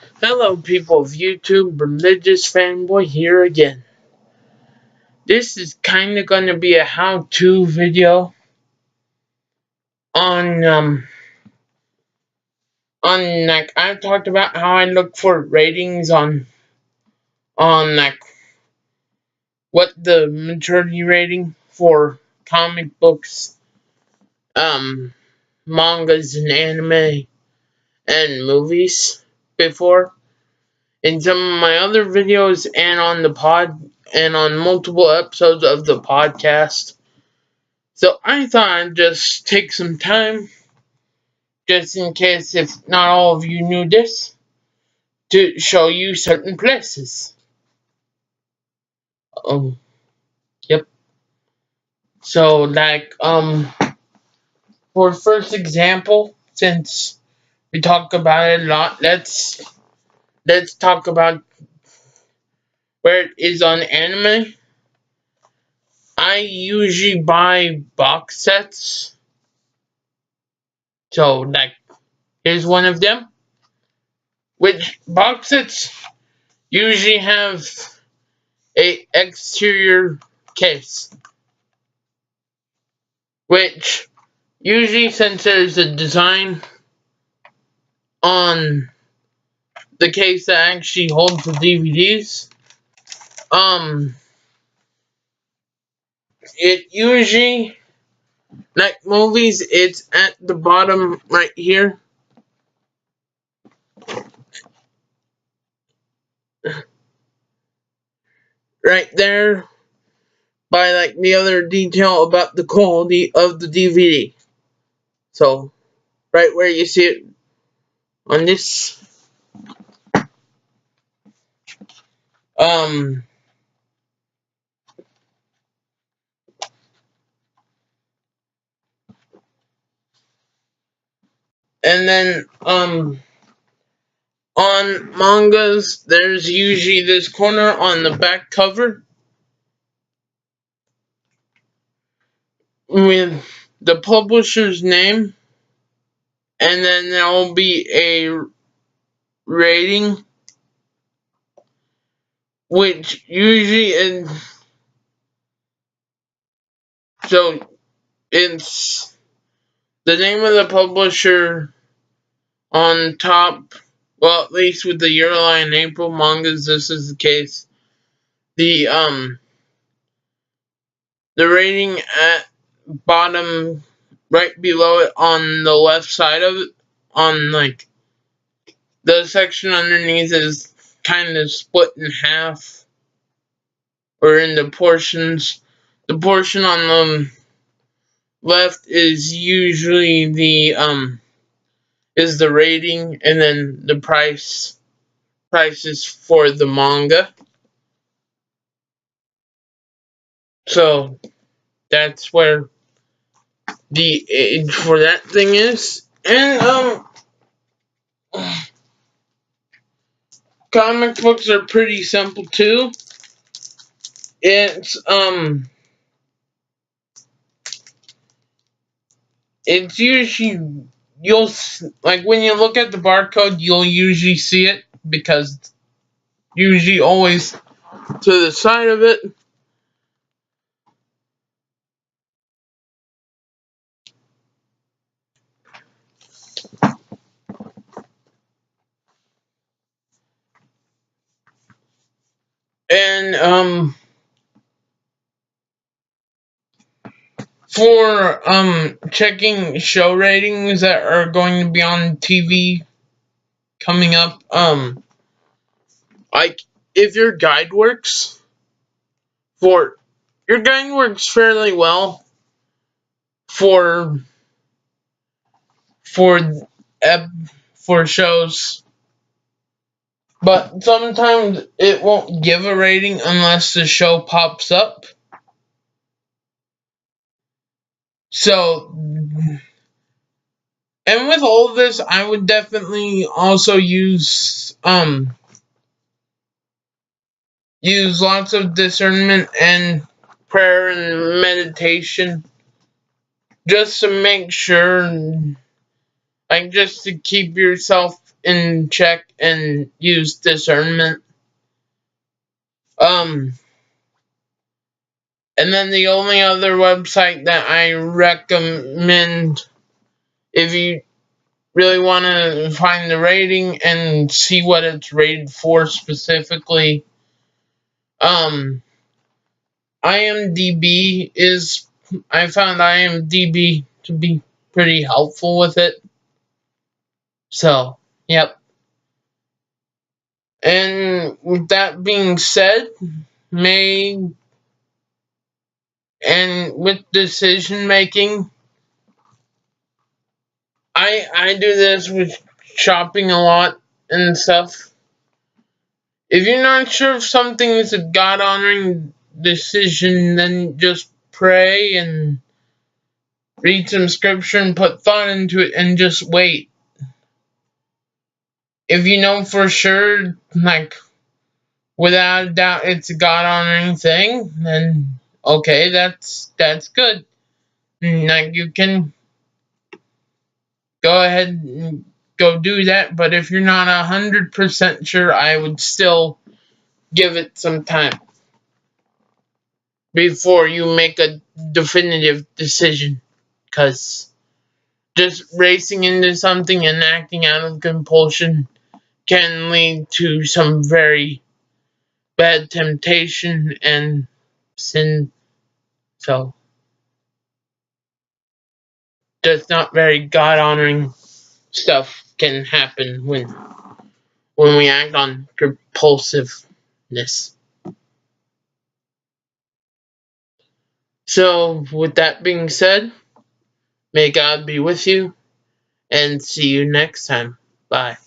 Hello, people of YouTube, Religious Fanboy here again. This is kind of going to be a how-to video on like I've talked about how I look for ratings on like what the maturity rating for comic books, um, mangas and anime and movies before. In some of my other videos and on the pod and on multiple episodes of the podcast. So I thought I'd just take some time, just in case if not all of you knew this, to show you certain places. Oh, yep. So for first example, since we talk about it a lot, let's talk about where it is on anime. I usually buy box sets. So here's one of them. Which box sets usually have a exterior case, which usually, since there's a design on the case that actually holds the DVDs, it usually, like movies, it's at the bottom right here, right there, by like the other detail about the quality of the DVD. So, right where you see it on this, um, and then, on mangas, there's usually this corner on the back cover with the publisher's name, and then there will be a rating, which usually is, so it's the name of the publisher on top. Well, at least with the Euroli and April mangas, this is the case. The rating at bottom right below it on the left side of it, on like the section underneath, is kind of split in half, or in the portions. The portion on the left is usually the rating, and then the prices for the manga. So that's where the age for that thing is. And comic books are pretty simple too. It's it's usually, you'll like when you look at the barcode, you'll usually see it, because usually always to the side of it. And for checking show ratings that are going to be on TV coming up, like if your guide works fairly well for for for shows, but sometimes it won't give a rating unless the show pops up. So, and with all of this, I would definitely also use lots of discernment and prayer and meditation, just to make sure, like, just to keep yourself in check and use discernment. And then the only other website that I recommend if you really want to find the rating and see what it's rated for specifically, IMDb is, I found IMDb to be pretty helpful with it. So, yep. And with that being said, may and with decision making, I do this with shopping a lot and stuff. If you're not sure if something is a God honoring decision, then just pray and read some scripture and put thought into it and just wait. If you know for sure, like without a doubt, it's a God honoring thing, then okay, that's good. Like you can go ahead and go do that. But if you're not 100% sure, I would still give it some time before you make a definitive decision. Because just racing into something and acting out of compulsion can lead to some very bad temptation and sin. So, just not very God honoring stuff can happen when we act on compulsiveness. So, with that being said, may God be with you and see you next time. Bye.